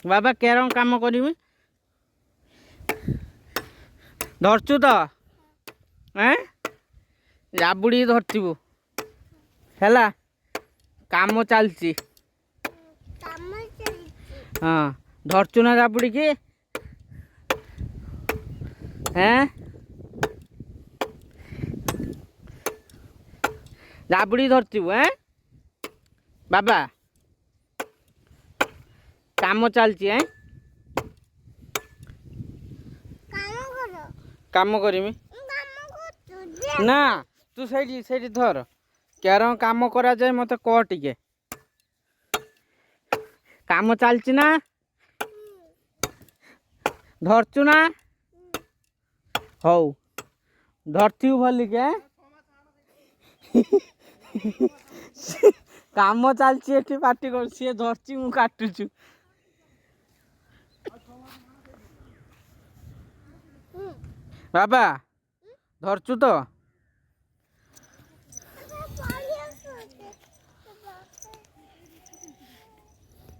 बाबा केरम काम करमी धरचु तो जाबुड़ी धरचु है काम चलती हाँ धरचु ना जाबुड़ी की हैं जाबुड़ी धरचु बाबा काम चलती है काम करमी ना तू सही धर केरम काम करा जाए मत कह टिके काम चलती ना धरचु ना हौ धरती भल के काम चलती पार्टी कर सी धरची मु काटुचु बाबा धरचु तो